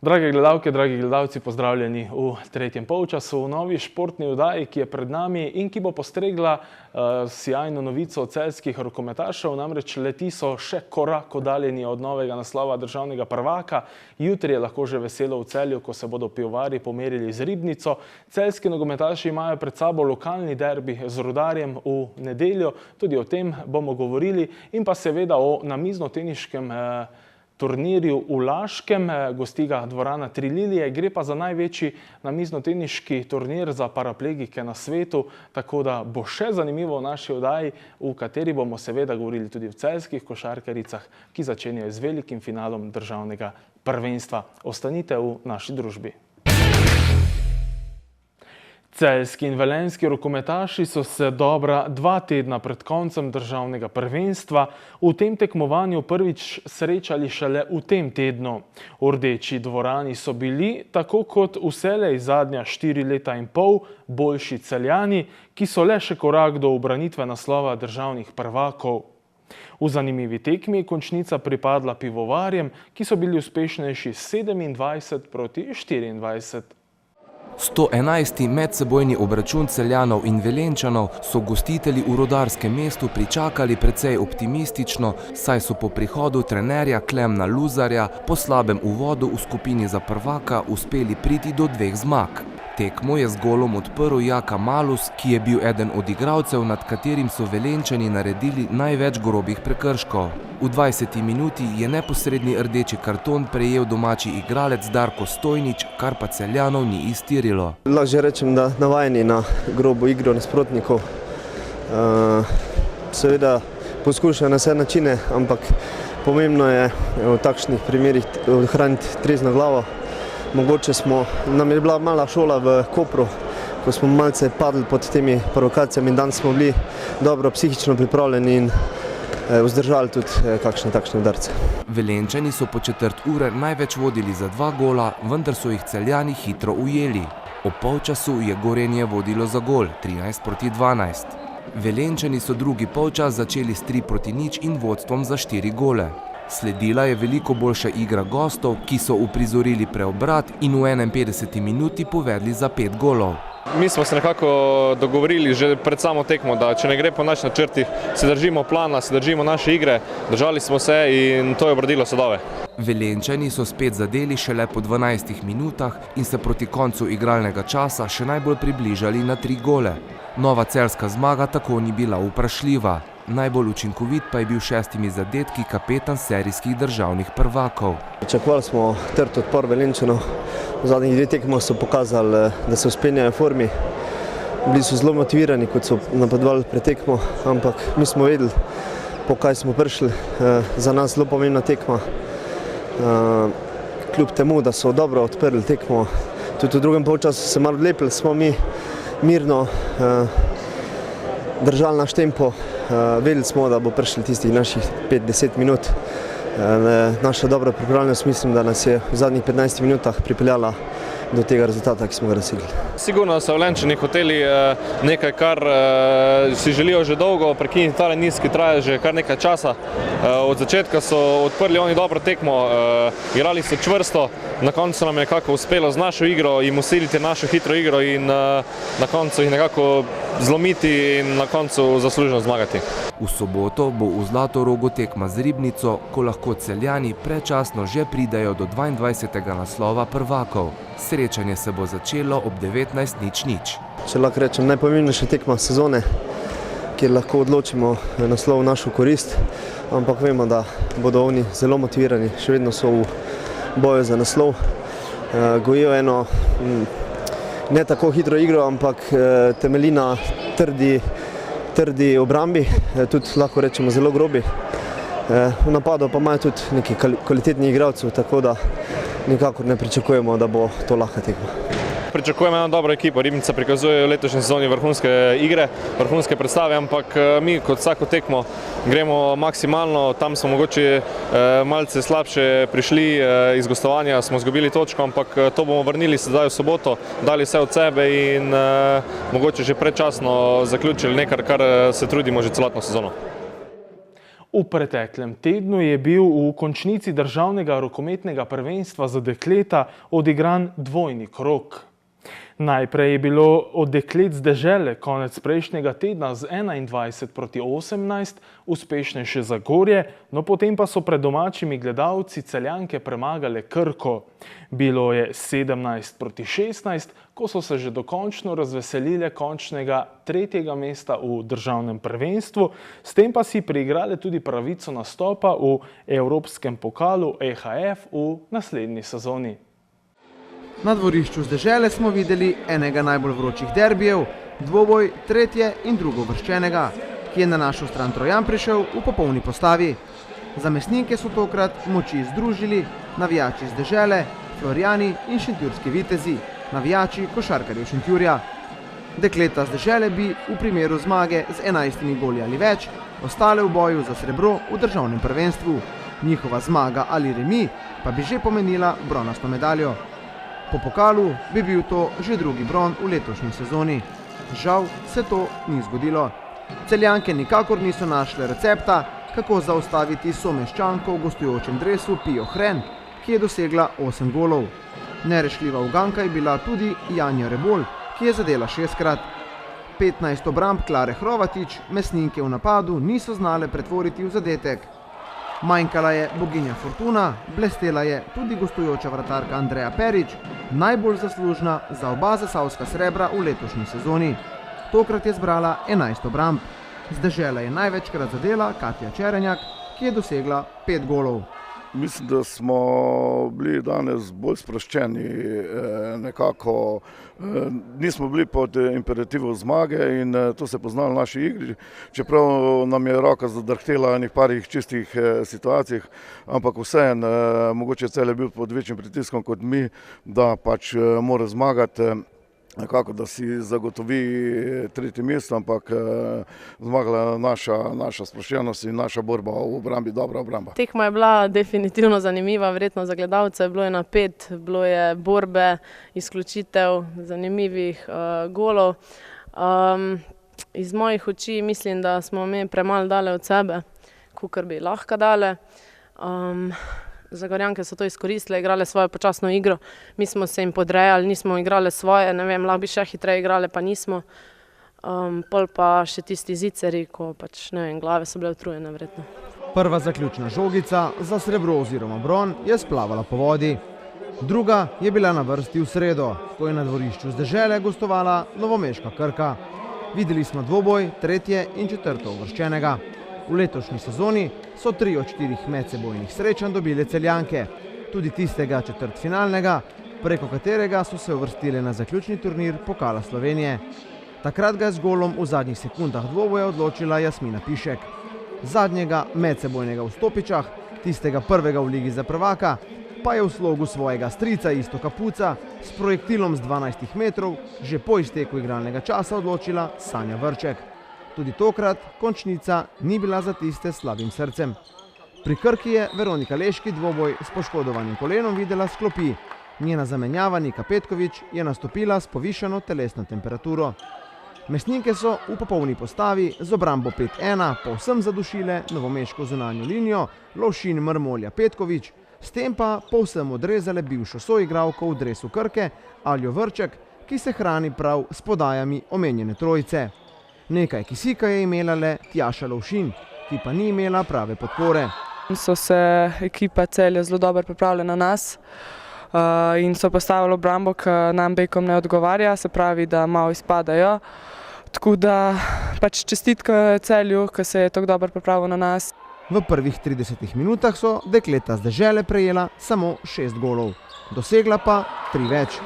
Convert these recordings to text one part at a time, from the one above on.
Drage gledalke, dragi gledalci, pozdravljeni v tretjem polčasu v novi športni oddaji, ki je pred nami in ki bo postregla sjajno novico od celjskih rokometašev. Namreč leti so še korak oddaljeni od novega naslova državnega prvaka. Jutri je lahko že veselo v Celju, ko se bodo pivovarji pomerili z Ribnico. Celjski nogometaši imajo pred sabo lokalni derbi z Rudarjem v nedeljo. Tudi o tem bomo govorili in pa seveda o namiznoteniškem turnirju v Laškem, gosti ga dvorana Tri lilije. Gre pa za največji namiznoteniški turnir za paraplegike na svetu, tako da bo še zanimivo v naši oddaji, v kateri bomo seveda govorili tudi o celjskih košarkaricah, ki začenjajo z velikim finalom državnega prvenstva. Ostanite v naši družbi. Celjski in velenjski rokometaši so se dobra 2 tedna pred koncem državnega prvenstva v tem tekmovanju prvič srečali šele v tem tednu. V Rdeči dvorani so bili, tako kot vselej zadnja 4 leta in pol, boljši Celjani, ki so le še korak do ubranitve naslova državnih prvakov. V zanimivi tekmi je končnica pripadla pivovarjem, ki so bili uspešnejši 27 proti 24. 111. medsebojni obračun Celjanov in Velenjčanov so gostitelji v rudarskem mestu pričakali precej optimistično, saj so po prihodu trenerja Klemna Luzarja po slabem uvodu v skupini za prvaka uspeli priti do 2 zmag. Tekmo je z golom odprl Jaka Malus, ki je bil eden od igralcev, nad katerim so Velenjčani naredili največ grobih prekrškov. V 20. minuti je neposredni rdeči karton prejel domači igralec Darko Stojnič, kar pa Celjanov ni iztirilo. Lahko že rečem, da navajeni na grobo igro nasprotnikov. Seveda poskušajo na vse načine, ampak pomembno je v takšnih primerih ohraniti trezno glavo. Mogoče nam je bila mala šola v Kopru, ko smo malce padli pod temi provokacijami in danes smo bili dobro psihično pripravljeni in vzdržali tudi kakšne takšne udarce. Velenjčani so po četrt ure največ vodili za 2 gola, vendar so jih Celjani hitro ujeli. Ob polčasu je Gorenje vodilo za gol, 13 proti 12. Velenjčani so drugi polčas začeli s 3-0 in vodstvom za 4 gole. Sledila je veliko boljša igra gostov, ki so uprizorili preobrat in v 51. minuti povedli za 5 golov. Mi smo se nekako dogovorili že pred samo tekmo, da če ne gre po naših načrtih, se držimo plana, se držimo naše igre, držali smo se in to je obrodilo sadove. Velenjčani so spet zadeli šele po 12 minutah in se proti koncu igralnega časa še najbolj približali na 3 gole. Nova celjska zmaga tako ni bila vprašljiva. Najbolj učinkovit pa je bil 6 zadetki kapetan serijskih državnih prvakov. Pričakovali smo trd odpor Velenjčanov. V zadnjih 2 tekmah so pokazali, da se vzpenjajo v formi. Bili so zelo motivirani, kot so napadovali pred tekmo, ampak mi smo vedeli, po kaj smo prišli. Za nas zelo pomembna tekma. Kljub temu, da so dobro odprli tekmo, tudi v drugem polčasu se malo odlepili, smo mi mirno držali naš tempo. Vedeli smo, da bo prišli tistih naših 5-10 minut. Naša dobra pripravljenost mislim, da nas je v zadnjih 15 minutah pripeljala do tega rezultata, ki smo ga dosegli. Sigurno so Velenjčani hoteli nekaj, kar si želijo že dolgo, prekiniti tale niz, ki traja že kar nekaj časa. Od začetka so odprli oni dobro tekmo, igrali so čvrsto, na koncu nam je nekako uspelo z našo igro jim usiliti našo hitro igro in na koncu jih nekako zlomiti in na koncu zasluženo zmagati. V soboto bo v Zlatorogu tekma z Ribnico, ko lahko Celjani predčasno že pridajo do 22. naslova prvakov. Srečanje se bo začelo ob 19:00. Če lahko rečem, najpomembnejša tekma sezone, kjer lahko odločimo naslov v našo korist, ampak vemo, da bodo oni zelo motivirani, še vedno so v boju za naslov. Gojijo eno ne tako hitro igro, ampak temelji na trdi obrambi, tudi lahko rečemo zelo grobi. V napadu pa imajo tudi nekaj kvalitetnih igralcev, tako da nikakor ne pričakujemo, da bo to lahka tekma. Pričakujemo eno dobro ekipo. Ribnica prikazuje v letošnji sezoni vrhunske igre, vrhunske predstave, ampak mi kot vsako tekmo gremo maksimalno. Tam smo mogoče malce slabše prišli iz gostovanja, smo izgubili točko, ampak to bomo vrnili sedaj v soboto, dali vse od sebe in mogoče že predčasno zaključili nekaj, kar se trudimo že celotno sezono. V preteklem tednu je bil v končnici državnega rokometnega prvenstva za dekleta odigran dvojni krog. Najprej je bilo od deklet z dežele konec prejšnjega tedna z 21:18 uspešnejše Zagorje, no potem pa so pred domačimi gledalci Celjanke premagale Krko. Bilo je 17:16, ko so se že dokončno razveselile končnega tretjega mesta v državnem prvenstvu, s tem pa si priigrale tudi pravico nastopa v Evropskem pokalu EHF v naslednji sezoni. Na dvorišču z dežele smo videli enega najbolj vročih derbijev, dvoboj tretje in drugovrščenega, ki je na našo stran Trojan prišel v popolni postavi. Za Mesninke so tokrat moči združili navijači z dežele, Florijani in šentjurski vitezi, navijači košarkarjev Šentjurja. Dekleta z dežele bi v primeru zmage z 11 goli ali več ostale v boju za srebro v državnem prvenstvu. Njihova zmaga ali remi pa bi že pomenila bronasto medaljo. Po pokalu bi bil to že drugi bron v letošnji sezoni. Žal se to ni zgodilo. Celjanke nikakor niso našle recepta, kako zaustaviti someščanko v gostujočem dresu Pijo Hren, ki je dosegla 8 golov. Nerešljiva uganka je bila tudi Janja Rebol, ki je zadela 6-krat. 15 obramb Klare Hrovatič Mesninke v napadu niso znale pretvoriti v zadetek. Manjkala je boginja Fortuna, blestela je tudi gostujoča vratarka Andreja Perič, najbolj zaslužna za oba zasavska srebra v letošnji sezoni. Tokrat je zbrala 11 obramb. Z dežele je največkrat zadela Katja Čerenjak, ki je dosegla 5 golov. Mislim, da smo bili danes bolj sproščeni, nekako nismo bili pod imperativom zmage in to se poznalo v naši igri, čeprav nam je roka zadrhtela v enih parih čistih situacijah, ampak vseeno, mogoče Celje je bil pod večjim pritiskom kot mi, da pač mora zmagati. Nekako, da si zagotovi tretje mesto, ampak zmagala je naša sproščenost in naša borba v obrambi, dobra obramba. Tekma je bila definitivno zanimiva, verjetno za gledalce, bilo je napet, bilo je borbe, izključitev, zanimivih golov. Iz mojih oči mislim, da smo mi premalo dale od sebe, kakor bi lahko dale. Zagorjanke so to izkoristile, igrale svojo počasno igro, mi smo se jim podrejali, nismo igrale svoje, ne vem, lahko bi še hitreje igrale, pa nismo. Pol pa še tisti ziceri, ko pač, ne vem, glave so bile utrujene verjetno. Prva zaključna žogica za srebro oziroma bron je splavala po vodi. Druga je bila na vrsti v sredo, ko je na dvorišču z dežele gostovala novomeška Krka. Videli smo dvoboj tretje in četrto uvrščenega. V letošnji sezoni so 3 od 4 medsebojnih srečanj dobile Celjanke, tudi tistega četrtfinalnega, preko katerega so se uvrstile na zaključni turnir Pokala Slovenije. Takrat ga je z golom v zadnjih sekundah dvoboja odločila Jasmina Pišek. Zadnjega medsebojnega v Stopičah, tistega prvega v ligi za prvaka, pa je v slogu svojega strica Iztoka Puca s projektilom z 12 metrov že po izteku igralnega časa odločila Sanja Vrček. Tudi tokrat končnica ni bila za tiste s slabim srcem. Pri Krki je Veronika Leški dvoboj s poškodovanim kolenom videla s klopi. Njena zamenjava Nika Petković je nastopila s povišano telesno temperaturo. Mesninke so v popolni postavi z obrambo 5-1 povsem zadušile novomeško zunanjo linijo Lovšin Mrmolja Petković, s tem pa povsem odrezale bivšo soigralko v dresu Krke Aljo Vrček, ki se hrani prav s podajami omenjene trojice. Nekaj kisika je imela le Tjaša Lovšin, ki pa ni imela prave podpore. So se ekipa Celja zelo dobro pripravile na nas in so postavili obrambo, ki nam bekom ne odgovarja, se pravi, da malo izpadajo. Tako da pač čestitke Celju, ki se je tako dobro pripravil na nas. V prvih 30 minutah so dekleta z dežele prejela samo 6 golov, dosegla pa 3 več.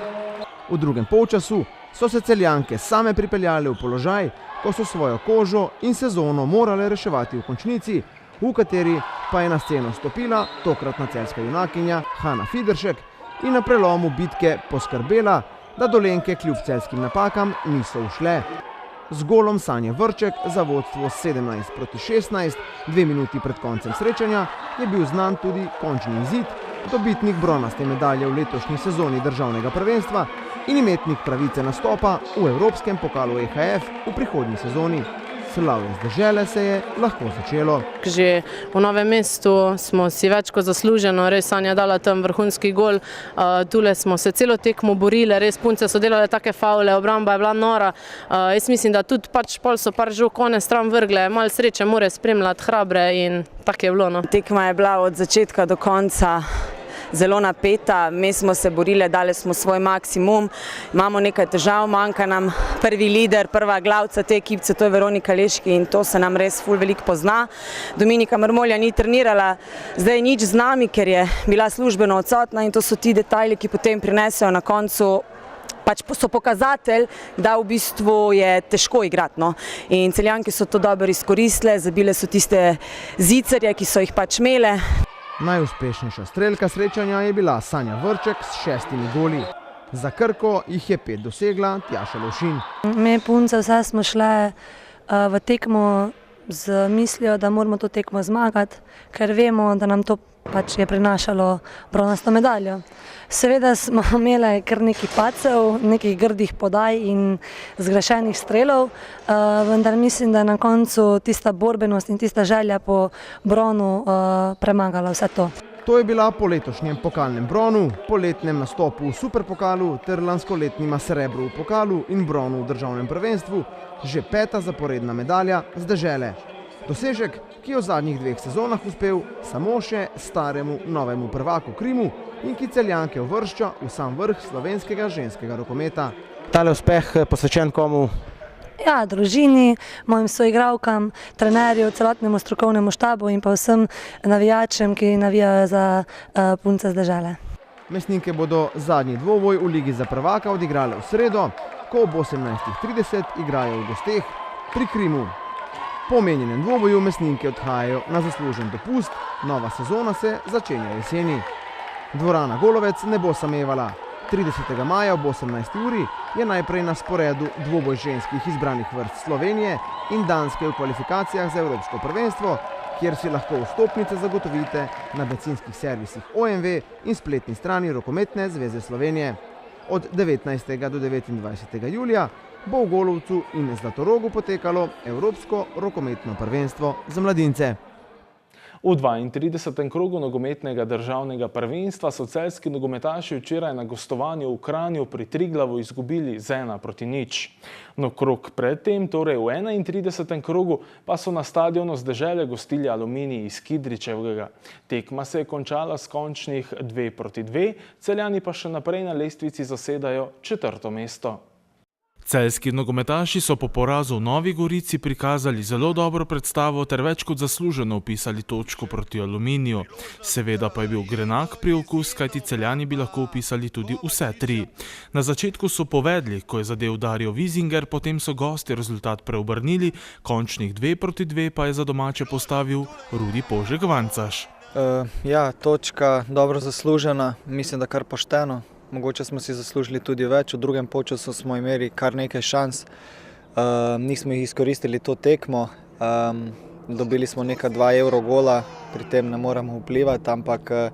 V drugem polčasu so se Celjanke same pripeljale v položaj, ko so svojo kožo in sezono morale reševati v končnici, v kateri pa je na sceno stopila tokratna celjska junakinja Hana Fideršek in na prelomu bitke poskrbela, da Dolenjke kljub celjskim napakam niso ušle. Z golom Sanje Vrček za vodstvo 17:16, 2 minuti pred koncem srečanja, je bil znan tudi končni izid, dobitnik bronaste medalje v letošnji sezoni državnega prvenstva in imetnik pravice nastopa v Evropskem pokalu EHF v prihodnji sezoni. Slavje z dežele se je lahko začelo. Že v Novem mestu smo si več kot zasluženo, res Sanja dala tam vrhunski gol. Tule smo se celo tekmo borili, res punce so delale take favle, obramba je bila nora. Jaz mislim, da tudi pol so par žog one stran vrgle, malo sreče more spremljati hrabre in tako je bilo. No. Tekma je bila od začetka do konca zelo napeta, mi smo se borili, dali smo svoj maksimum, imamo nekaj težav, manjka nam prvi lider, prva glavca te ekipce, to je Veronika Leški in to se nam res ful veliko pozna. Dominika Mrmolja ni trenirala, zdaj nič z nami, ker je bila službeno odsotna in to so ti detajli, ki potem prinesejo na koncu, pač so pokazatelj, da v bistvu je težko igrati. No. In Celjanke so to dobro izkoristile, zabile so tiste zicerje, ki so jih pač imele. Najuspešnejša strelka srečanja je bila Sanja Vrček s 6 goli. Za Krko jih je 5 dosegla Tjaša Lovšin. Mi punce vse smo šle v tekmo z mislijo, da moramo to tekmo zmagati, ker vemo, da nam to pač je prinašalo bronasto medaljo. Seveda smo imeli kar nekaj padcev, nekih grdih podaj in zgrešenih strelov, vendar mislim, da je na koncu tista borbenost in tista želja po bronu premagala vse to. To je bila po letošnjem pokalnem bronu, poletnem nastopu v superpokalu ter lanskoletnima srebru v pokalu in bronu v državnem prvenstvu že 5. zaporedna medalja z dežele. Dosežek, ki je v zadnjih 2 sezonah uspel samo še staremu novemu prvaku Krimu in ki Celjanke uvršča v sam vrh slovenskega ženskega rokometa. Tale uspeh posvečen komu? Ja, družini, mojim soigralkam, trenerju, celotnemu strokovnemu štabu in pa vsem navijačem, ki navijajo za punce z dežele. Mestninke bodo zadnji dvoboj v Ligi za prvaka odigrale v sredo, ko ob 18:30 igrajo v gosteh pri Krimu. Po omenjenem dvoboju mestninke odhajajo na zaslužen dopust, nova sezona se začenja jeseni. Dvorana Golovec ne bo samevala. 30. maja ob 18. uri je najprej na sporedu dvoboj ženskih izbranih vrst Slovenije in Danske v kvalifikacijah za Evropsko prvenstvo, kjer si lahko vstopnice zagotovite na bencinskih servisih OMV in spletni strani Rokometne zveze Slovenije. Od 19. do 29. julija bo v Golovcu in Zlatorogu potekalo Evropsko rokometno prvenstvo za mladince. V 32. krogu nogometnega državnega prvenstva so celjski nogometaši včeraj na gostovanju v Kranju pri Triglavu izgubili z 1:0. No, krog predtem, torej v 31. krogu, pa so na stadionu z dežele gostili Aluminij iz Kidričevega. Tekma se je končala s končnih 2:2, Celjani pa še naprej na lestvici zasedajo 4. mesto. Celjski nogometaši so po porazu v Novi Gorici prikazali zelo dobro predstavo ter več kot zasluženo vpisali točko proti Aluminiju. Seveda pa je bil grenak priokus, kajti Celjani bi lahko vpisali tudi vse 3. Na začetku so povedli, ko je zadel Dario Vizinger, potem so gosti rezultat preobrnili, končnih 2:2 pa je za domače postavil Rudi Požek Vancaš. Ja, točka dobro zaslužena, mislim, da kar pošteno. Mogoče smo si zaslužili tudi več, v drugem polčasu smo imeli kar nekaj šans, nismo jih izkoristili to tekmo, dobili smo neka 2 evrov gola, pri tem ne moremo vplivati, ampak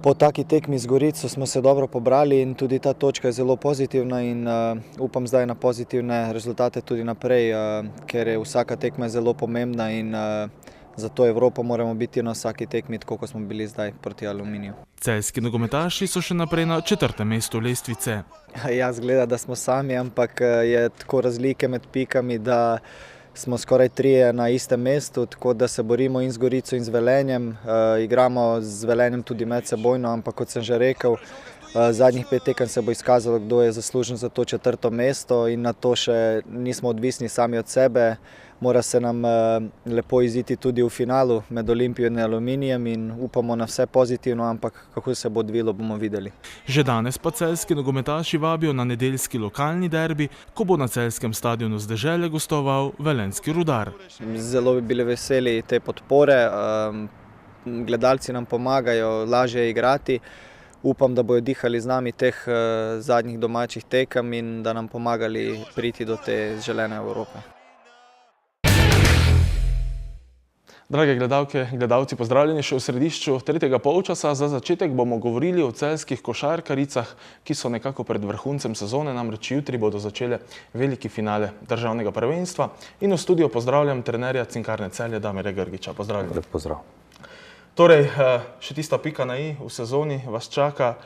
po taki tekmi z Gorico smo se dobro pobrali in tudi ta točka je zelo pozitivna in upam zdaj na pozitivne rezultate tudi naprej, ker je vsaka tekma zelo pomembna in za to Evropo moramo biti na vsaki tekmi, tako kot smo bili zdaj proti Aluminiju. Celjski nogometaši so še naprej na 4. mestu lestvice. Ja, zgleda, da smo sami, ampak je tako razlike med pikami, da smo skoraj 3 na istem mestu, tako da se borimo in z Gorico in z Velenjem. Igramo z Velenjem tudi medsebojno, ampak kot sem že rekel, zadnjih 5 tekem se bo izkazalo, kdo je zaslužen za to 4. mesto in na to še nismo odvisni sami od sebe. Mora se nam lepo iziti tudi v finalu med Olimpijo in Aluminijem in upamo na vse pozitivno, ampak kako se bo odvilo, bomo videli. Že danes pa celjski nogometaši vabijo na nedeljski lokalni derbi, ko bo na celjskem stadionu z dežele gostoval Velenjski Rudar. Zelo bi bili veseli te podpore, gledalci nam pomagajo lažje igrati. Upam, da bojo dihali z nami teh zadnjih domačih tekem in da nam pomagali priti do te želene Evrope. Drage gledalke, gledalci, pozdravljeni še v središču tretjega polčasa. Za začetek bomo govorili o celjskih košarkaricah, ki so nekako pred vrhuncem sezone, namreč jutri bodo začele veliki finale državnega prvenstva. In v studiu pozdravljam trenerja Cinkarne Celje, Damirja Grgiča. Pozdravljam. Lep pozdrav. Torej, še tista pika na i v sezoni vas čaka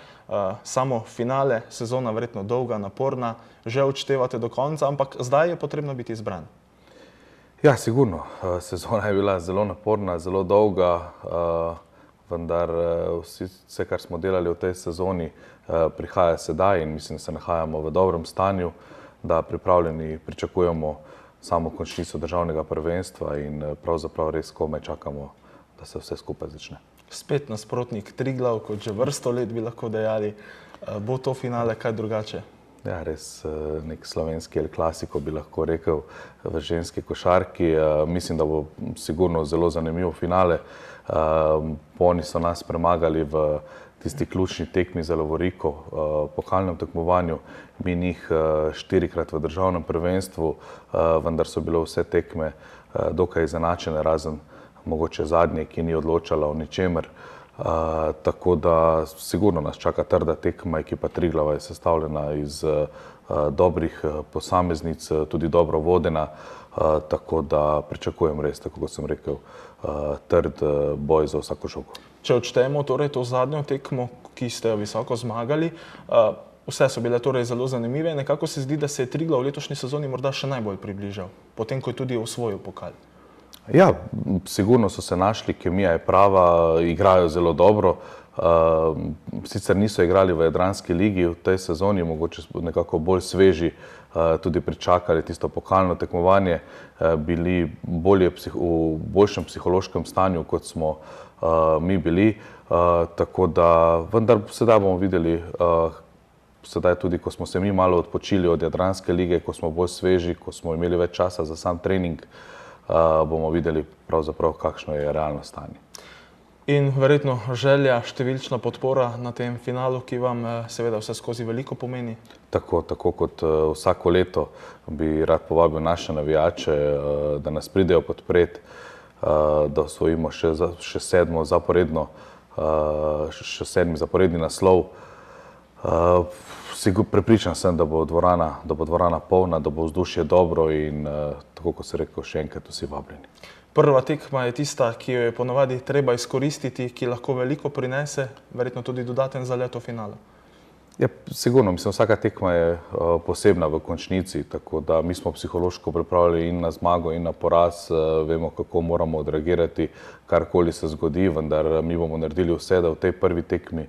samo finale, sezona verjetno dolga, naporna, že odštevate do konca, ampak zdaj je potrebno biti izbran. Ja, sigurno. Sezona je bila zelo naporna, zelo dolga, vendar vse, kar smo delali v tej sezoni, prihaja sedaj in mislim, da se nahajamo v dobrem stanju, da pripravljeni pričakujemo samo končnico državnega prvenstva in pravzaprav res komaj čakamo, da se vse skupaj začne. Spet nasprotnik Triglav, kot že vrsto let bi lahko dejali. Bo to finale kaj drugače? Ja, res nek slovenski El Clasico bi lahko rekel v ženski košarki. Mislim, da bo sigurno zelo zanimiv finale. Oni so nas premagali v tisti ključni tekmi za lovoriko, pokalnem tekmovanju. Mi njih 4-krat v državnem prvenstvu, vendar so bile vse tekme dokaj izenačene, razen mogoče zadnje, ki ni odločala o ničemer. Tako da sigurno nas čaka trda tekma. Ekipa Triglava je sestavljena iz dobrih posameznic, tudi dobro vodena, tako da pričakujem res, tako kot sem rekel, trd boj za vsako žogo. Če odštejemo torej to zadnjo tekmo, ki ste jo visoko zmagali, vse so bile torej zelo zanimive. Nekako se zdi, da se je Triglav v letošnji sezoni morda še najbolj približal, potem ko je tudi osvojil pokal. Ja, sigurno so se našli, kemija je prava, igrajo zelo dobro. Sicer niso igrali v Jadranski ligi v tej sezoni, mogoče nekako bolj sveži, tudi pričakali tisto pokalno tekmovanje, bili v boljšem psihološkem stanju, kot smo mi bili. Tako da, vendar sedaj bomo videli, sedaj tudi, ko smo se mi malo odpočili od Jadranske lige, ko smo bolj sveži, ko smo imeli več časa za sam trening, bomo videli pravzaprav, kakšno je realno stanje. In verjetno želja, številčna podpora na tem finalu, ki vam seveda vse skozi veliko pomeni? Tako kot vsako leto bi rad povabil naše navijače, da nas pridejo podpreti, da osvojimo še sedmi zaporedni naslov. Prepričan sem, da bo dvorana polna, da bo vzdušje dobro in tako, kot se rekel, še enkrat vsi vabljeni. Prva tekma je tista, ki jo je ponavadi treba izkoristiti, ki lahko veliko prinese, verjetno tudi dodaten zalet v finalu. Ja, sigurno, mislim, vsaka tekma je posebna v končnici, tako da mi smo psihološko pripravljeni in na zmago in na poraz, vemo, kako moramo odreagirati, karkoli se zgodi, vendar mi bomo naredili vse, da v tej prvi tekmi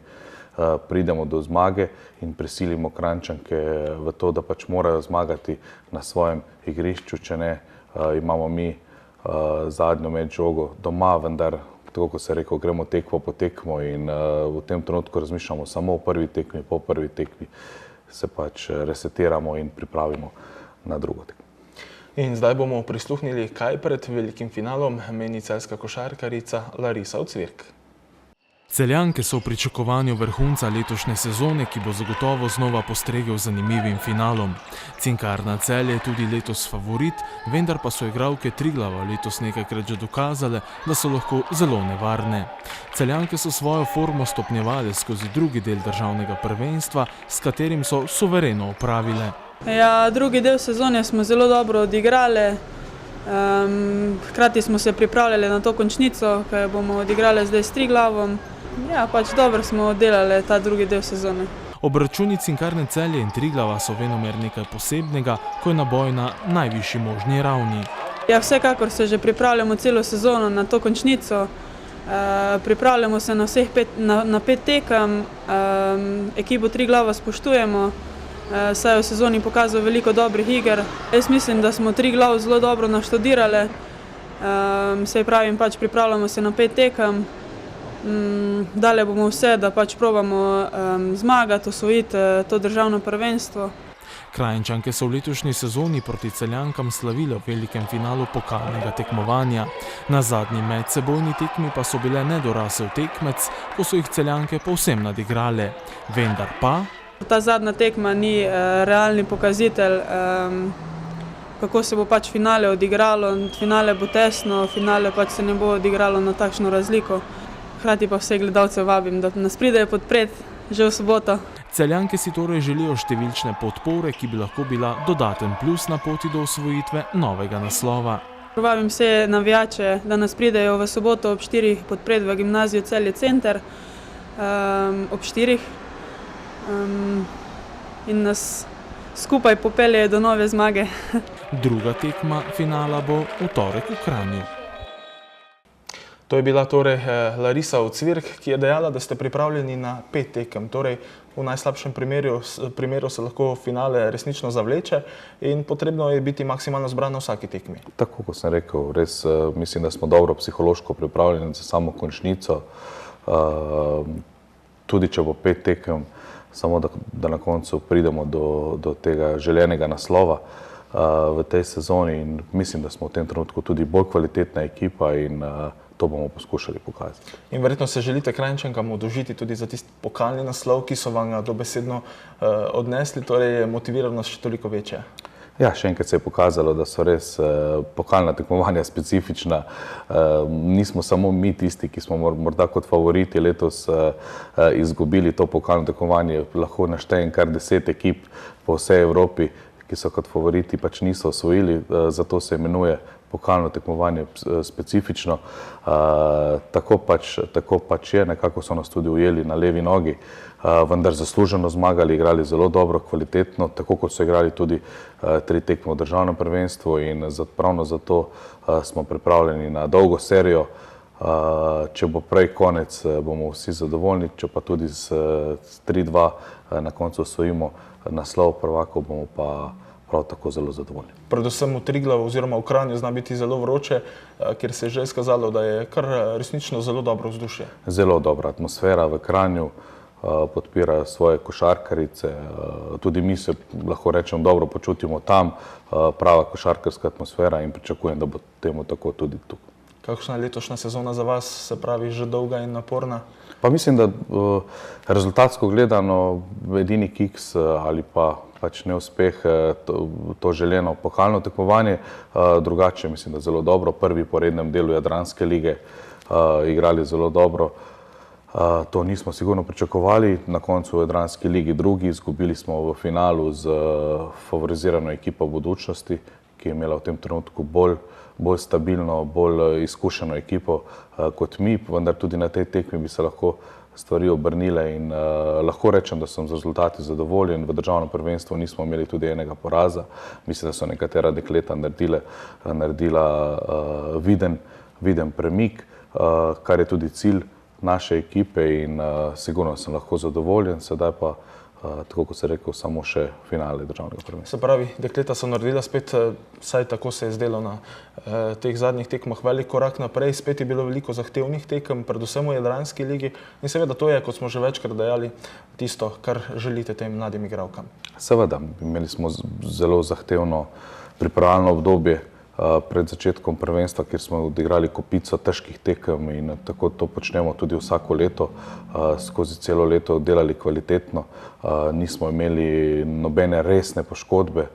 pridemo do zmage in prisilimo Kranjčanke v to, da pač morajo zmagati na svojem igrišču, če ne imamo mi zadnjo med žogo doma, vendar, tako kot se rekel, gremo tekmo po tekmo in v tem trenutku razmišljamo samo o prvi tekmi, po prvi tekmi se pač resetiramo in pripravimo na drugo tekmo. In zdaj bomo prisluhnili, kaj pred velikim finalom meni celjska košarkarica Larisa Ocvirk. Celjanke so v pričakovanju vrhunca letošnje sezone, ki bo zagotovo znova postregel zanimivim finalom. Cinkarna Celje je tudi letos favorit, vendar pa so igralke Triglava letos nekajkrat že dokazale, da so lahko zelo nevarne. Celjanke so svojo formo stopnjevale skozi drugi del državnega prvenstva, s katerim so suvereno opravile. Ja, drugi del sezone smo zelo dobro odigrali. Hkrati smo se pripravljali na to končnico, ki jo bomo odigrali zdaj s Triglavom. Ja, pač dobro smo oddelali ta drugi del sezone. Obračuni Cinkarne Celje in Triglava so venomer nekaj posebnega, ko je naboj na najvišji možni ravni. Ja, vsekakor se že pripravljamo celo sezono na to končnico. Pripravljamo se na 5 tekem. Ekipo Triglava spoštujemo, saj je v sezoni pokazal veliko dobrih iger. Jaz mislim, da smo Triglav zelo dobro naštudirali. Sej pravim, pač pripravljamo se na 5 tekem. Dalje bomo vse, da pač probamo zmagati, osvojiti to državno prvenstvo. Kranjčanke so v letošnji sezoni proti Celjankam slavile v velikem finalu pokalnega tekmovanja. Na zadnji medsebojni tekmi pa so bile nedorasel tekmec, ko so jih Celjanke povsem nadigrale. Vendar pa ta zadnja tekma ni realni pokazatelj kako se bo pač finale odigralo. Finale bo tesno, finale pač se ne bo odigralo na takšno razliko. Hkrati pa vse gledalce vabim, da nas pridejo podpreti že v soboto. Celjanke si torej želijo številčne podpore, ki bi lahko bila dodaten plus na poti do osvojitve novega naslova. Vabim vse navijače, da nas pridejo v soboto ob 4 podpreti v gimnazijo Celje Center ob 4 in nas skupaj popeljejo do nove zmage. Druga tekma finala bo v torek v Kranju. To je bila torej Larisa Ocvirk, ki je dejala, da ste pripravljeni na 5 tekem. Torej, v najslabšem primeru se lahko finale resnično zavleče in potrebno je biti maksimalno zbran na vsaki tekmi. Tako, kot sem rekel, res mislim, da smo dobro psihološko pripravljeni za samo končnico. Tudi če bo 5 tekem, samo da na koncu pridemo do tega željenega naslova v tej sezoni in mislim, da smo v tem trenutku tudi bolj kvalitetna ekipa in to bomo poskušali pokazati. In verjetno se želite Kranjčankam oddolžiti tudi za tisti pokalni naslov, ki so vam ga dobesedno odnesli, torej je motiviranost še toliko večja. Ja, še enkrat se je pokazalo, da so res pokalna tekmovanja specifična. Nismo samo mi tisti, ki smo morda kot favoriti letos izgubili to pokalno tekmovanje. Lahko naštejem kar 10 ekip po vsej Evropi, ki so kot favoriti pač niso osvojili, zato se imenuje pokalno tekmovanje specifično. Tako pač je, nekako so nas tudi ujeli na levi nogi, vendar zasluženo zmagali, igrali zelo dobro, kvalitetno, tako kot so igrali tudi 3 tekme v državnem prvenstvu in pravno zato smo pripravljeni na dolgo serijo. Če bo prej konec, bomo vsi zadovoljni, če pa tudi s 3-2 na koncu osvojimo naslov prvakov, bomo pa prav tako zelo zadovoljni. Predvsem v Triglavu oziroma v Kranju zna biti zelo vroče, kjer se je že izkazalo, da je kar resnično zelo dobro vzdušje. Zelo dobra atmosfera v Kranju, podpirajo svoje košarkarice, tudi mi se, lahko rečem, dobro počutimo tam, prava košarkarska atmosfera in pričakujem, da bo temu tako tudi tukaj. Kakšna je letošnja sezona za vas, se pravi, že dolga in naporna? Pa mislim, da rezultatsko gledano edini kiks ali pa pač neuspeh to želeno pokalno tekmovanje, drugače mislim, da zelo dobro, prvi po rednem delu Jadranske lige igrali zelo dobro. To nismo sigurno pričakovali, na koncu v Jadranski ligi drugi, izgubili smo v finalu z favorizirano ekipo Budućnosti, ki je imela v tem trenutku bolj stabilno, bolj izkušeno ekipo kot mi, vendar tudi na tej tekmi bi se lahko stvari obrnile in lahko rečem, da sem z rezultati zadovoljen. V državnem prvenstvu nismo imeli tudi enega poraza. Mislim, da so nekatera dekleta naredila viden premik, kar je tudi cilj naše ekipe in sigurno sem lahko zadovoljen, sedaj pa tako kot se rekel, samo še finale državnega prvenstva. Se pravi, dekleta so naredila spet, vsaj tako se je zdelo na teh zadnjih tekmah, velik korak naprej, spet je bilo veliko zahtevnih tekem, predvsem v Jadranski ligi in seveda to je, kot smo že večkrat dejali, tisto, kar želite tem mladim igralkam. Seveda, imeli smo zelo zahtevno pripravljalno obdobje pred začetkom prvenstva, kjer smo odigrali kopico težkih tekem in tako to počnemo tudi vsako leto, skozi celo leto delali kvalitetno, nismo imeli nobene resne poškodbe,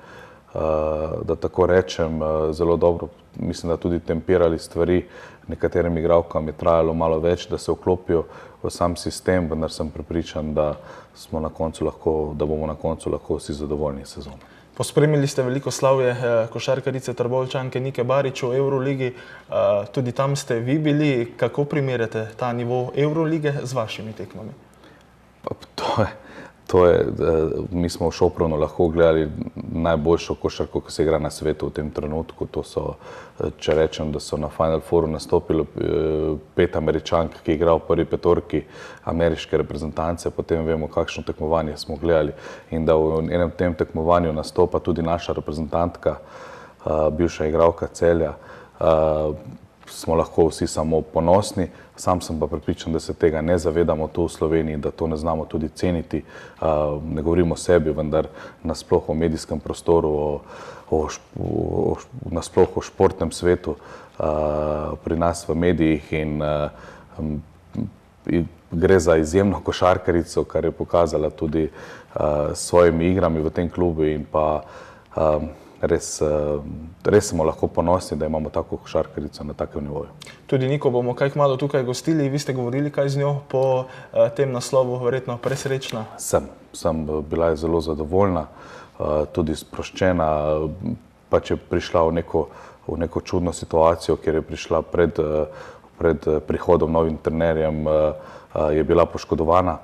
da tako rečem, zelo dobro, mislim, da tudi tempirali stvari, nekaterim igralkam je trajalo malo več, da se vklopijo v sam sistem, vendar sem prepričan, da bomo na koncu lahko vsi zadovoljni sezono. Pospremili ste veliko slavje košarkarice Trboveljčanke Nike Barič v Euroligi, tudi tam ste vi bili. Kako primerjate ta nivo Eurolige z vašimi tekmami? Mi smo v Šopronu lahko gledali najboljšo košarko, ki se igra na svetu v tem trenutku. To so, če rečem, da so na Final Fouru nastopili 5 Američank, ki igrajo v prvi petorki ameriške reprezentance, potem vemo, kakšno tekmovanje smo gledali in da v enem tem tekmovanju nastopa tudi naša reprezentantka, bivša igralka Celja, smo lahko vsi samo ponosni. Sam sem pa prepričan, da se tega ne zavedamo tu v Sloveniji, da to ne znamo tudi ceniti. Ne govorimo o sebi, vendar nasploh o medijskem prostoru, nasploh o športnem svetu pri nas v medijih in gre za izjemno košarkarico, kar je pokazala tudi s svojimi igrami v tem klubu in pa res smo lahko ponosni, da imamo tako košarkarico na takem nivoju. Tudi Niko bomo kaj kmalu tukaj gostili. Vi ste govorili kaj z njo po tem naslovu, verjetno presrečna? Sem bila je zelo zadovoljna, tudi sproščena, pač je prišla v neko čudno situacijo, ker je prišla pred prihodom novim trenerjem, je bila poškodovana.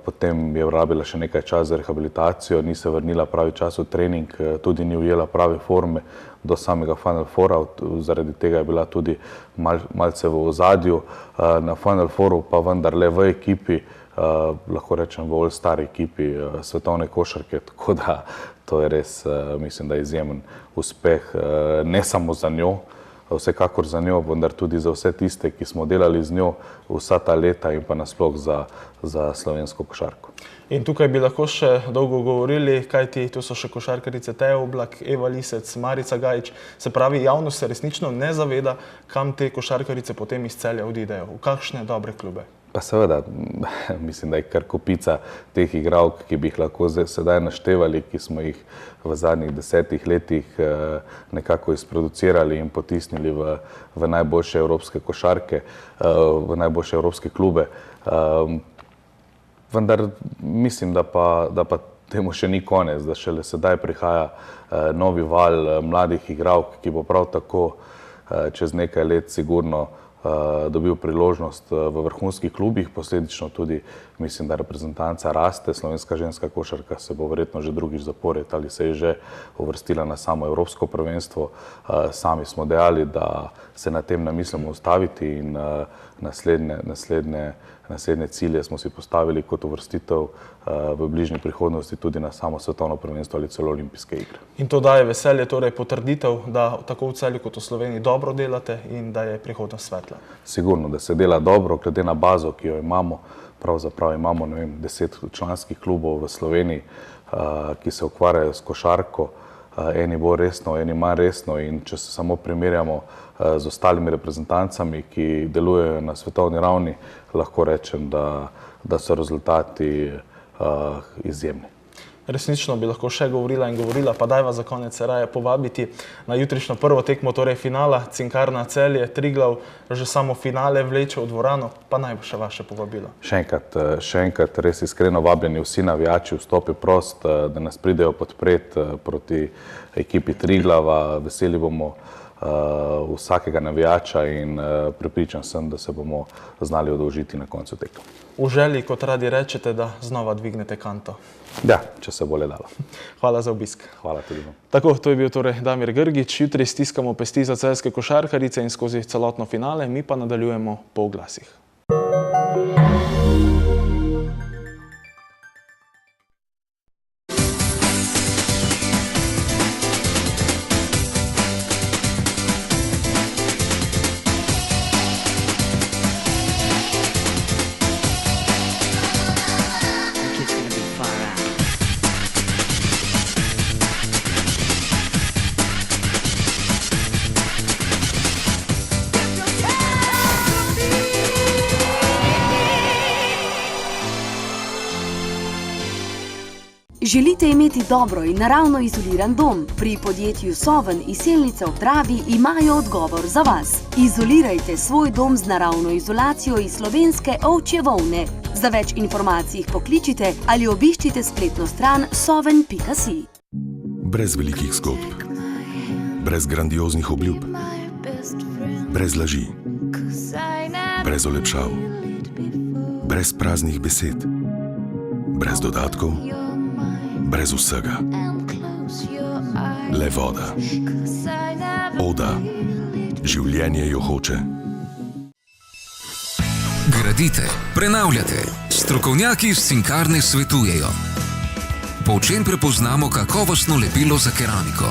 Potem je rabila še nekaj časa za rehabilitacijo, ni se vrnila pravi čas v trening, tudi ni ujela prave forme do samega Final Foura, zaradi tega je bila tudi malce v ozadju. Na Final Fouru pa vendarle v ekipi, lahko rečem v all-star ekipi svetovne košarke, tako da to je res, mislim, da izjemen uspeh, ne samo za njo, vsekakor za njo, vendar tudi za vse tiste, ki smo delali z njo vsa ta leta in pa nasploh za slovensko košarko. In tukaj bi lahko še dolgo govorili, kajti tu so še košarkarice Teja Oblak, Eva Lisec, Marica Gajić. Se pravi, javnost se resnično ne zaveda, kam te košarkarice potem iz Celja odidejo, v kakšne dobre klube. Pa seveda, mislim, da je kar kopica teh igralk, ki bi jih lahko sedaj naštevali, ki smo jih v zadnjih 10 letih nekako izproducirali in potisnili v najboljše evropske košarke, v najboljše evropske klube. Vendar mislim, da pa temu še ni konec, da šele sedaj prihaja novi val mladih igralk, ki bo prav tako čez nekaj let sigurno dobil priložnost v vrhunskih klubih, posledično tudi mislim, da reprezentanca raste, slovenska ženska košarka se bo verjetno že drugič zapored ali se je že uvrstila na samo evropsko prvenstvo. Sami smo dejali, da se na tem ne mislimo ustaviti in naslednje cilje smo si postavili kot uvrstitev v bližnji prihodnosti tudi na samo svetovno prvenstvo ali celo olimpijske igre. In to daje veselje, torej potrditev, da tako v Celju kot v Sloveniji dobro delate in da je prihodnost svetla. Sigurno, da se dela dobro, glede na bazo, ki jo imamo. Pravzaprav imamo 10 članskih klubov v Sloveniji, ki se ukvarjajo s košarko. Eni bolj resno, eni manj resno in če se samo primerjamo z ostalimi reprezentancami, ki delujejo na svetovni ravni, lahko rečem, da so rezultati izjemni. Resnično bi lahko še govorila in govorila, pa dajva za konec se raje povabiti na jutrišnjo prvo tekmo, torej finala Cinkarna Celje, Triglav, že samo finale vleče v dvorano, pa naj bo še vaše povabilo. Še enkrat res iskreno vabljeni vsi navijači, vstop je prost, da nas pridejo podpret proti ekipi Triglava, veseli bomo vsakega navijača in prepričan sem, da se bomo znali oddolžiti na koncu tekme. V želji, kot radi rečete, da znova dvignete kanto. Ja, če se bo le dalo. Hvala za obisk. Hvala tudi vam. Tako, to je bil torej Damir Grgić. Jutri stiskamo pesti za celjske košarkarice in skozi celotno finale, mi pa nadaljujemo po oglasih. Želite imeti dobro in naravno izoliran dom? Pri podjetju Soven iz Selnice ob Dravi imajo odgovor za vas. Izolirajte svoj dom z naravno izolacijo iz slovenske ovčje volne. Za več informacij jih pokličite ali obiščite spletno stran soven.si. Brez velikih zgodb, brez grandioznih obljub, brez laži, brez olepšav, brez praznih besed, brez dodatkov, brez vsega. Le voda. Oda. Življenje jo hoče. Gradite, prenavljate. Strokovnjaki iz Cinkarne svetujejo. Po čem prepoznamo kakovostno lepilo za keramiko?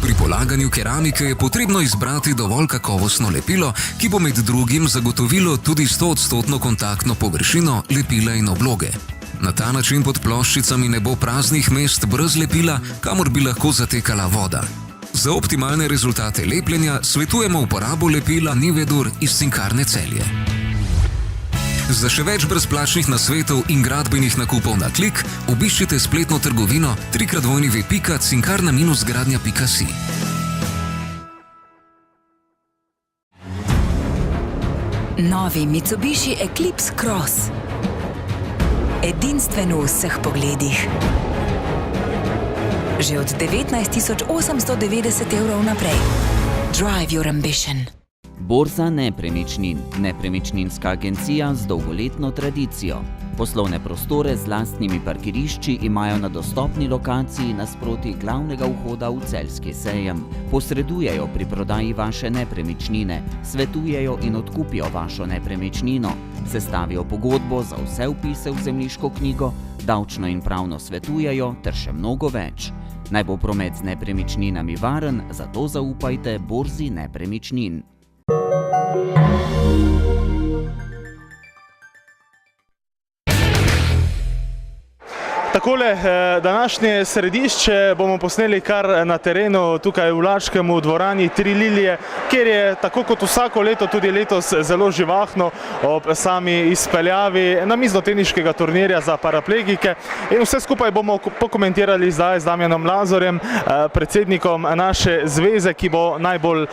Pri polaganju keramike je potrebno izbrati dovolj kakovostno lepilo, ki bo med drugim zagotovilo tudi 100% kontaktno površino lepila in obloge. Na ta način pod ploščicami ne bo praznih mest brez lepila, kamor bi lahko zatekala voda. Za optimalne rezultate lepljenja svetujemo uporabo lepila Nivedur iz Cinkarne Celje. Za še več brezplačnih nasvetov in gradbenih nakupov na klik, obiščite spletno trgovino www.cinkarna-gradnja.si. Novi Mitsubishi Eclipse Cross. Edinstven v vseh pogledih. Že od 19.890 evrov naprej. Drive your ambition. Borza nepremičnin, nepremičninska agencija z dolgoletno tradicijo. Poslovne prostore z lastnimi parkirišči imajo na dostopni lokaciji nasproti glavnega vhoda v celjski sejem. Posredujejo pri prodaji vaše nepremičnine, svetujejo in odkupijo vašo nepremičnino, sestavijo pogodbo za vse vpise v zemljiško knjigo, davčno in pravno svetujejo ter še mnogo več. Naj bo promet z nepremičninami varen, zato zaupajte Borzi nepremičnin. Takole današnje središče bomo posneli kar na terenu, tukaj v Laškem, v dvorani Tri lilije, kjer je tako kot vsako leto tudi letos zelo živahno ob sami izpeljavi namiznoteniškega turnirja za paraplegike. In vse skupaj bomo pokomentirali zdaj z Damjanom Lazorjem, predsednikom naše zveze, ki bo najbolj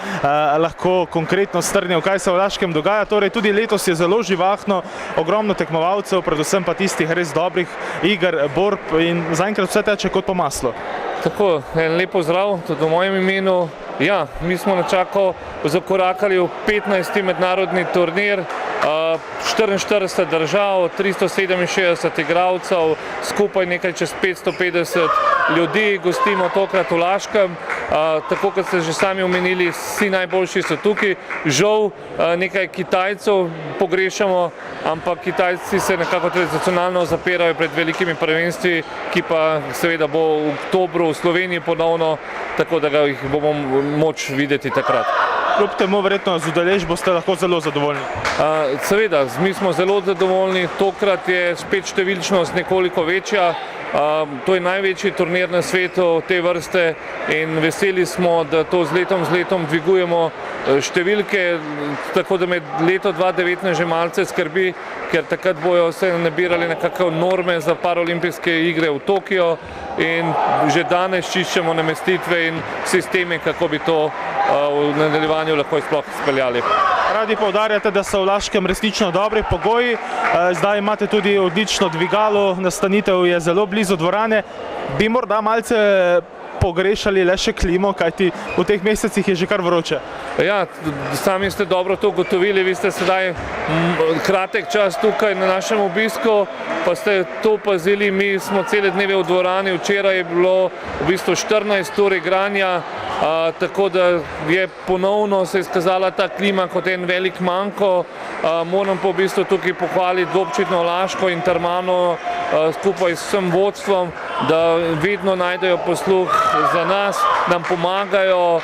lahko konkretno strnil, kaj se v Laškem dogaja. Torej tudi letos je zelo živahno, ogromno tekmovalcev, predvsem pa tistih res dobrih iger, in zaenkrat vse teče kot po maslu. Tako, en lep pozdrav tudi v mojem imenu. Ja, mi smo nekako zakorakali v 15. mednarodni turnir, 44 držav, 367 igralcev, skupaj nekaj čez 550 ljudi, gostimo tokrat v Laškem. Tako kot ste že sami omenili, vsi najboljši so tukaj. Žal nekaj Kitajcev pogrešamo, ampak Kitajci se nekako tradicionalno zapirajo pred velikimi prvenstvi, ki pa seveda bo v oktobru v Sloveniji ponovno, tako da jih bomo moč videti takrat. Kljub temu verjetno z udeležbo ste lahko zelo zadovoljni. Seveda, mi smo zelo zadovoljni, tokrat je spet številčnost nekoliko večja. To je največji turnir na svetu te vrste in veseli smo, da to z letom dvigujemo številke, tako da med leto 2019 že malce skrbi, ker takrat bojo se nabirali nekako norme za paraolimpijske igre v Tokio in že danes čiščemo namestitve in sisteme, kako bi to v nadaljevanju lahko sploh izpeljali. Radi poudarjate, da so v Laškem resnično dobri pogoji, zdaj imate tudi odlično dvigalo, nastanitev je zelo blizu dvorane. Bi morda malce pogrešali le še klimo, kajti v teh mesecih je že kar vroče. Ja, sami ste dobro to ugotovili, vi ste sedaj kratek čas tukaj na našem obisku, pa ste to opazili, mi smo cele dneve v dvorani, včeraj je bilo v bistvu 14 ur igranja, tako da je ponovno se izkazala ta klima kot en velik manko. Moram pa v bistvu tukaj pohvaliti občino Laško in Termano skupaj s vsem vodstvom, da vedno najdejo posluh za nas, nam pomagajo,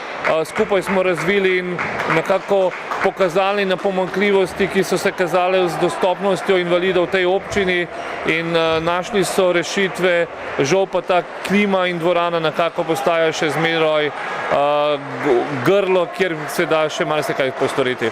skupaj smo razvili in nekako pokazali na pomanjkljivosti, ki so se kazale z dostopnostjo invalidov v tej občini in našli so rešitve, žal pa ta klima in dvorana nekako postaja še zmeraj grlo, kjer se da še marsikaj postoriti.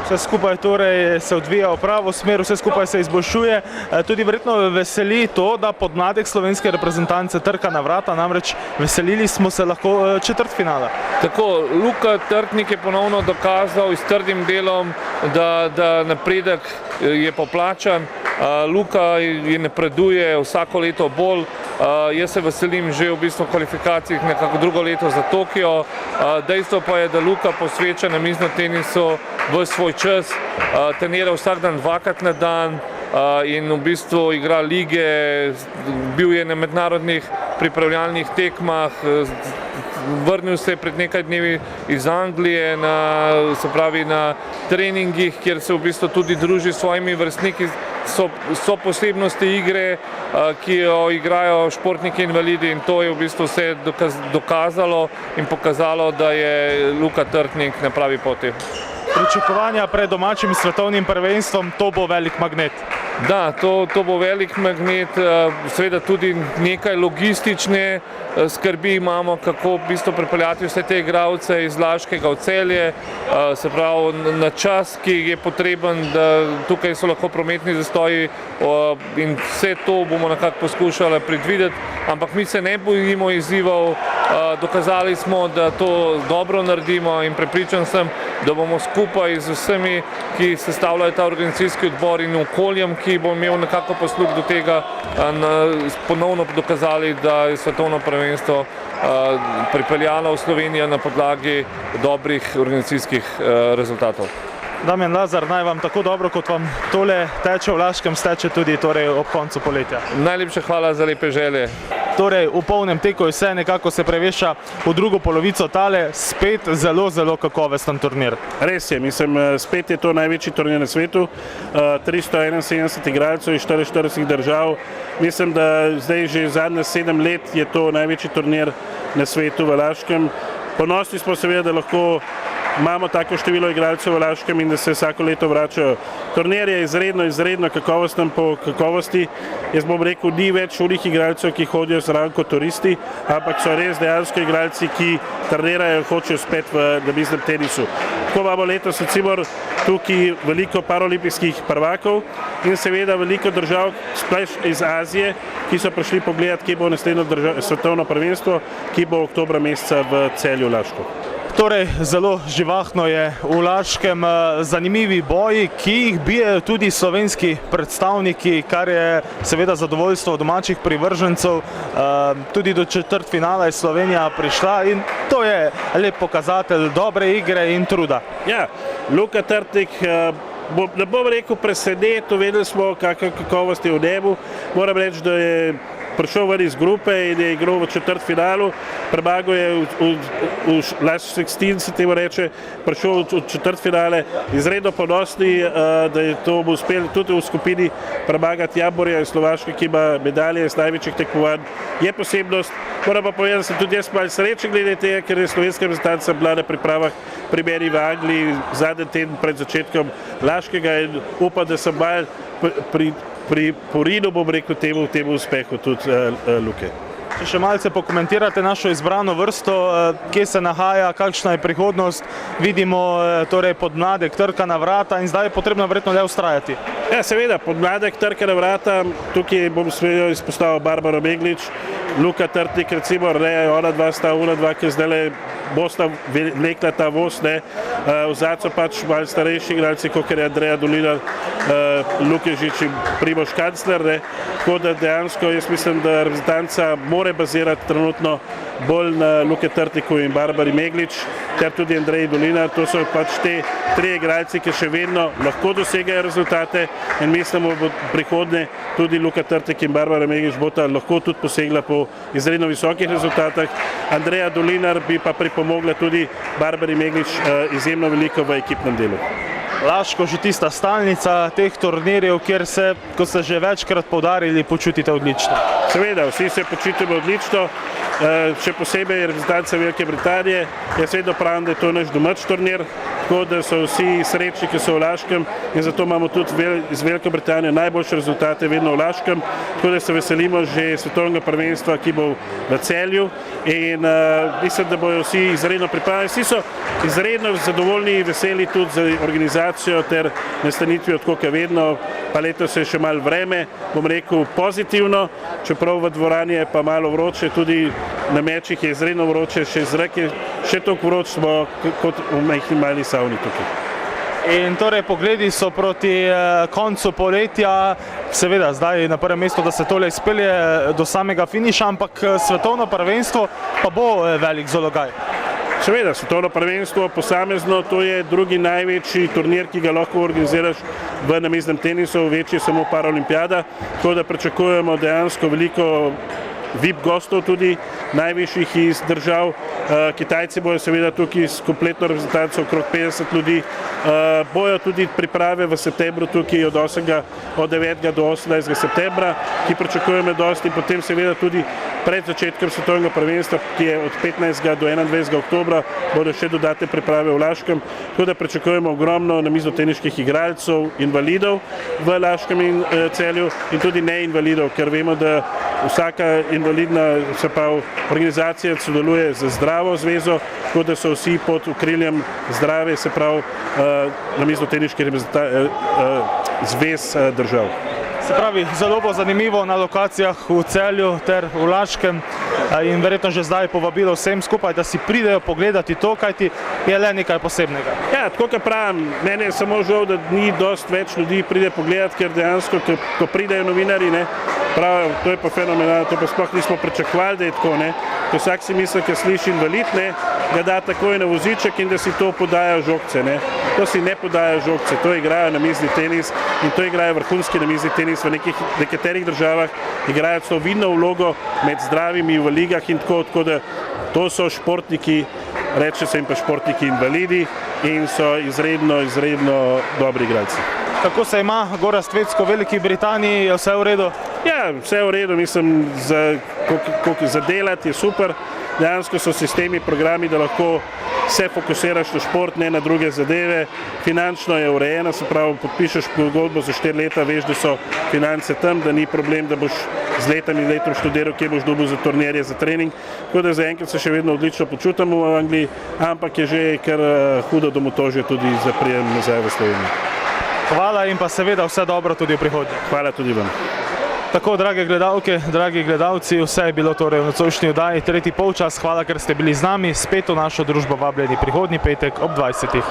Vse skupaj torej se odvija v pravo smer, vse skupaj se izboljšuje. Tudi verjetno veseli to, da podmladek slovenske reprezentance trka na vrata, namreč veselili smo se lahko četrtfinala. Tako, Luka Trtnik je ponovno dokazal s trdim delom, da napredek je poplačan. Luka je napreduje vsako leto bolj. Jaz se veselim že v bistvu kvalifikacij nekako drugo leto za Tokio. Dejstvo pa je, da Luka posveča namiznem tenisu v svoj čas, trenira vsak dan dvakrat na dan in v bistvu igra lige, bil je na mednarodnih pripravljalnih tekmah, vrnil se je pred nekaj dnevi iz Anglije na treningih, kjer se v bistvu tudi druži s svojimi vrstniki. So posebnosti igre, ki jo igrajo športniki invalidi in to je v bistvu vse dokazalo in pokazalo, da je Luka Trtnik na pravi poti. pričakovanja pred domačim svetovnim prvenstvom, to bo velik magnet. Da, to bo velik magnet, seveda tudi nekaj logistične skrbi imamo, kako v bistvu pripeljati vse te igralce iz Laškega v Celje, se pravi na čas, ki je potreben, da tukaj so lahko prometni zastoji in vse to bomo nekako poskušali predvideti, ampak mi se ne bojimo izzivov, dokazali smo, da to dobro naredimo in prepričan sem, da bomo skupaj z vsemi, ki sestavljajo ta organizacijski odbor in okoljem, ki bo imel nekako posluh do tega, ponovno dokazali, da je svetovno prvenstvo pripeljalo v Slovenijo na podlagi dobrih organizacijskih rezultatov. Damjan Lazar, naj vam tako dobro, kot vam tole teče v Laškem, steče tudi ob koncu poletja. Najlepša hvala za lepe želje. Torej, v polnem teku je vse, nekako se prevešča v drugo polovico tale, spet zelo, zelo kakovosten turnir. Res je, mislim, spet je to največji turnir na svetu, 371 igralcev iz 44 držav. Mislim, da zdaj že zadnje 7 let je to največji turnir na svetu v Laškem. Ponosni smo seveda, da lahko imamo tako število igralcev v Laškem in da se vsako leto vračajo. Turnir je izredno kakovosten po kakovosti. Jaz bom rekel, ni več onih igralcev, ki hodijo zraven kot turisti, ampak so res dejansko igralci, ki trenirajo in hočejo spet v namiznem tenisu. Tako imamo letos recimo tukaj veliko paraolimpijskih prvakov in seveda veliko držav iz Azije, ki so prišli pogledati, kje bo naslednjo svetovno prvenstvo, ki bo oktobra meseca v Celju Laško. Torej, zelo živahno je v Laškem, zanimivi boji, ki jih bijejo tudi slovenski predstavniki, kar je seveda zadovoljstvo domačih privržencev. Tudi do četrtfinala je Slovenija prišla in to je lep pokazatelj dobre igre in truda. Ja, Luka Trtnik, ne bom rekel presenetil, vedeli smo, kakšna kakovost je v nebu. Moram reči, da je prišel ven iz grupe in je igral v četrtfinalu, premagal je v last 16, se temu reče, prišel v četrtfinale, izredno ponosni, da je to bo uspel tudi v skupini premagati Jamborja iz Slovaške, ki ima medalje iz največjih tekmovanj. Je posebnost, moram pa povedati, da sem tudi jaz malo srečen glede tega, ker je slovenska reprezentanca bila na pripravah pri meni v Angliji zadnji teden pred začetkom Laškega in upam, da sem malo pri porinu, bom rekel, temu uspehu tudi Luke. Če še malce pokomentirate našo izbrano vrsto, kje se nahaja, kakšna je prihodnost, vidimo torej Podmladek trka na vrata in zdaj je potrebno verjetno le vztrajati. Ja, seveda, Podmladek trka na vrata, tukaj bom seveda izpostavil Barbaro Meglič, Luka Trtnik, recimo, ona dva sta, ki zdaj bosta vlekla ta voz, v zadnjo pač malo starejši igralci, kot je Andreja Dolinar, Lukežič in Primož Kancler, tako da dejansko jaz mislim, da reprezentanca mora bazirati trenutno bolj na Luke Trtniku in Barbari Meglič, ter tudi Andreji Dolinar. To so pač te tri igralci, ki še vedno lahko dosegajo rezultate in mislimo, da bo prihodnje tudi Luka Trtnik in Barbara Meglič bosta lahko tudi posegla po izredno visokih rezultatih. Andreja Dolinar bi pa pripomogla tudi Barbari Meglič izjemno veliko v ekipnem delu. Laško že tista stalnica teh turnirjev, kjer se, kot ste že večkrat poudarili, počutite odlično. Seveda, vsi se počutimo odlično, še posebej reprezentanca Velike Britanije. Jaz vedno pravim, da je to naš domač turnir, tako da so vsi srečni, ki so v Laškem in zato imamo tudi iz Velike Britanije najboljše rezultate vedno v Laškem, tako da se veselimo že svetovnega prvenstva, ki bo v Celju in mislim, da bojo vsi izredno pripravljeni. Vsi so izredno zadovoljni in veseli tudi za organizacijo ter nastanitvijo, tako kot vedno, pa letos je še malo vreme, bom rekel pozitivno, čeprav v dvorani je pa malo vroče, tudi na mečih je izredno vroče, še zrak je še toliko vroč smo kot v majhni mali savni tukaj. In torej pogledi so proti koncu poletja, seveda zdaj na prvem mestu, da se tole izpelje do samega finiša, ampak svetovno prvenstvo pa bo velik zalogaj. Seveda, svetovno prvenstvo posamezno, to je drugi največji turnir, ki ga lahko organiziraš v namiznem tenisu, večji samo paraolimpijada, tako da pričakujemo dejansko veliko VIP gostov tudi, najvišjih iz držav Kitajci bojo seveda tukaj s kompletno reprezentacijo okrog 50 ljudi. Bojo tudi priprave v septembru tukaj od 9. do 18. septembra, ki pričakujemo dosti, in potem seveda tudi pred začetkom svetovnega prvenstva, ki je od 15. do 21. oktobra, bodo še dodatne priprave v Laškem, tako da pričakujemo ogromno namiznoteniških igralcev, invalidov v Laškem in Celju in tudi neinvalidov, ker vemo, da vsaka invalidna organizacija sodeluje z Zdravo zvezo, tako da so vsi pod okriljem Zdrave, se pravi namiznoteniških zvez držav. Se pravi, zelo bo zanimivo na lokacijah v Celju ter v Laškem in verjetno že zdaj povabilo vsem skupaj, da si pridejo pogledati to, kajti je le nekaj posebnega. Ja, tako kot pravim, meni je samo žal, da ni dosti več ljudi pride pogledati, ker dejansko, ko pridejo novinarji, pravijo, to je pa fenomenalno, to pa sploh nismo pričakovali, da je tako, ko vsak si misli, ker sliši invalid, ga da takoj na voziček in da si to podajo žogce, To si ne podajo žogce, to igrajo namizni tenis in to igrajo vrhunski namizni tenis. V nekaterih državah igrajo celo vidno vlogo med zdravimi v ligah in tako da to so športniki, reče se jim pa športniki invalidi in so izredno dobri igralci. Kako se ima Gorazd Vecko v Veliki Britaniji, je vse v redu? Ja, vse v redu, mislim, za delati je super. Dejansko so sistemi, programi, da lahko se fokusiraš na šport, ne na druge zadeve. Finančno je urejeno, se pravi, podpišeš pogodbo za 4 leta, veš, da so finance tam, da ni problem, da boš z letom študiral, kje boš dobil za turnirje, za trening. Tako da zaenkrat se še vedno odlično počutimo v Angliji, ampak je že kar hudo domotožje tudi za prijem nazaj v Slovenijo. Hvala in pa seveda vse dobro tudi v prihodnje. Hvala tudi vam. Tako, drage gledalke, dragi gledalci, vse je bilo torej v nocojšnji oddaji tretji polčas. Hvala, ker ste bili z nami. Spet v našo družbo vabljeni prihodnji petek ob 20.